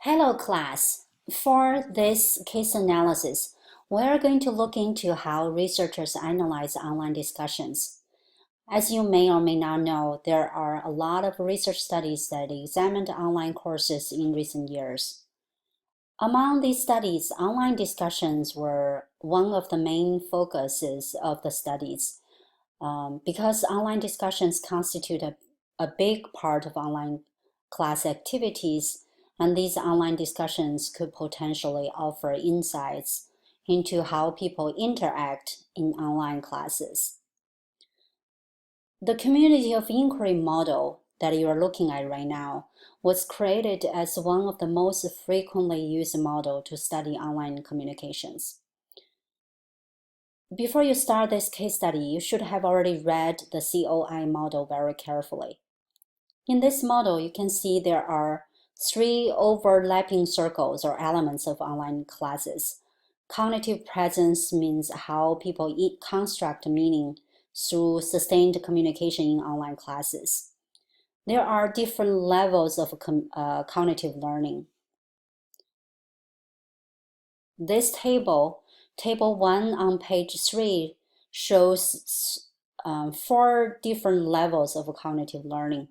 Hello class. For this case analysis, we're going to look into how researchers analyze online discussions. As you may or may not know, there are a lot of research studies that examined online courses in recent years. Among these studies, online discussions were one of the main focuses of the studies because online discussions constitute a big part of online class activities, and these online discussions could potentially offer insights into how people interact in online classes. The community of inquiry model that you are looking at right now was created as one of the most frequently used models to study online communications. Before you start this case study, you should have already read the COI model very carefully. In this model, you can see there are three overlapping circles or elements of online classes. Cognitive presence means how people construct meaning through sustained communication in online classes. There are different levels of cognitive learning. This table 1 on page 3, shows 4 different levels of cognitive learning: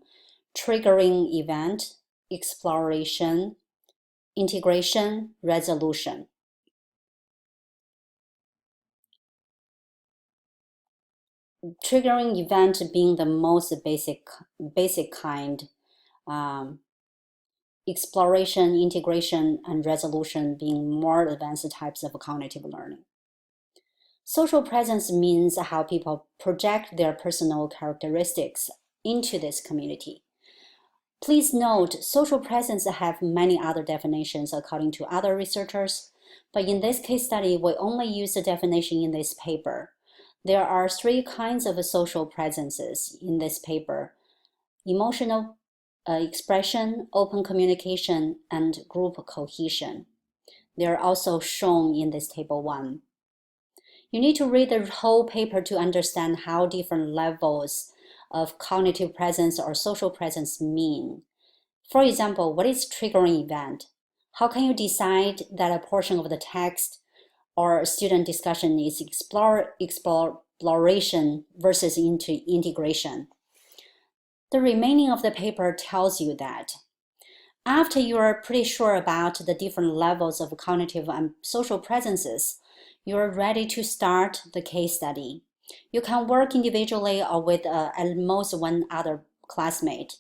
triggering event, exploration, integration, resolution. Triggering event being the most basic kind, exploration, integration, and resolution being more advanced types of cognitive learning. Social presence means how people project their personal characteristics into this community. Please note, social presence have many other definitions according to other researchers, but in this case study, we only use the definition in this paper. There are 3 kinds of social presences in this paper: emotional expression, open communication, and group cohesion. They are also shown in this table 1. You need to read the whole paper to understand how different levels of cognitive presence or social presence mean. For example, what is triggering event? How can you decide that a portion of the text or student discussion is exploration versus integration? The remaining of the paper tells you that. After you are pretty sure about the different levels of cognitive and social presences, you are ready to start the case study. You can work individually or with at most one other classmate.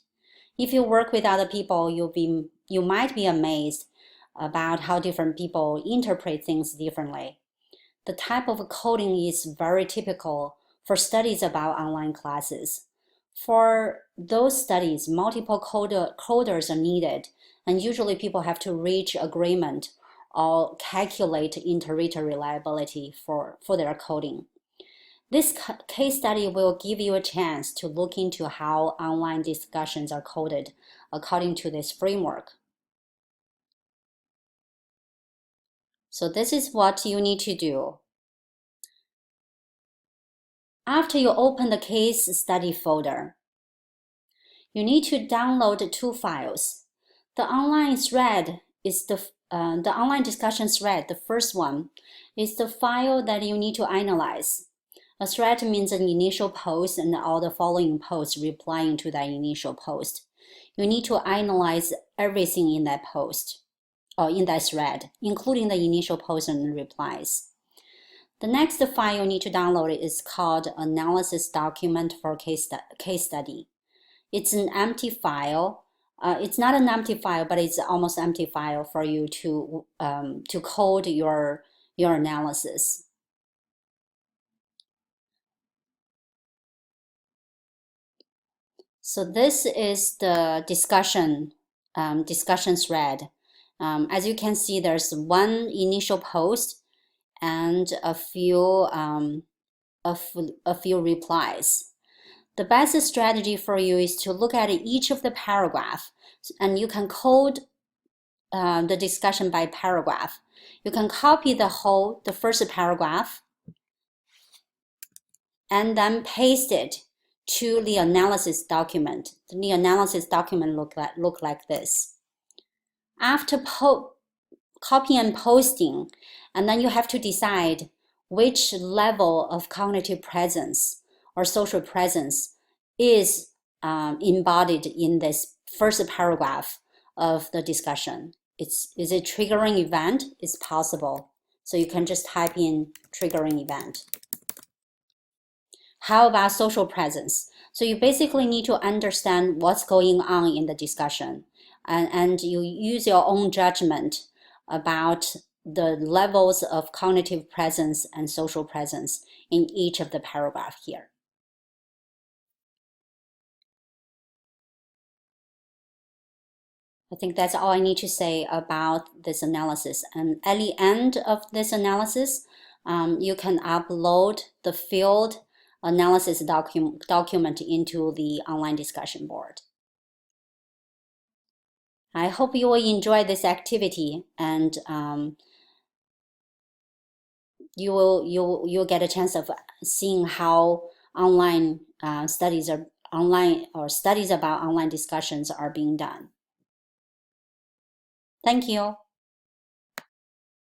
If you work with other people, you might be amazed about how different people interpret things differently. The type of coding is very typical for studies about online classes. For those studies, multiple coders are needed, and usually people have to reach agreement or calculate inter-reader reliability for their coding. This case study will give you a chance to look into how online discussions are coded according to this framework. So this is what you need to do. After you open the case study folder, you need to download 2 files. The online thread is the online discussion thread. The first one is the file that you need to analyze. A thread means an initial post and all the following posts replying to that initial post. You need to analyze everything in that post or in that thread, including the initial post and replies. The next file you need to download is called analysis document for case study. It's an empty file. It's not an empty file, but it's almost empty file for you to code your analysis. So this is the discussion thread. As you can see, there's one initial post and a few replies. The best strategy for you is to look at each of the paragraph, and you can code the discussion by paragraph. You can copy the first paragraph and then paste it to the analysis document. The analysis document look like this. After copying and posting, and then you have to decide which level of cognitive presence or social presence is embodied in this first paragraph of the discussion. Is it triggering event? It's possible. So you can just type in triggering event. How about social presence? So you basically need to understand what's going on in the discussion, and you use your own judgment about the levels of cognitive presence and social presence in each of the paragraph here. I think that's all I need to say about this analysis. And at the end of this analysis, you can upload the field analysis document into the online discussion board. I hope you will enjoy this activity, and you'll get a chance of seeing how online studies about online discussions are being done. Thank you.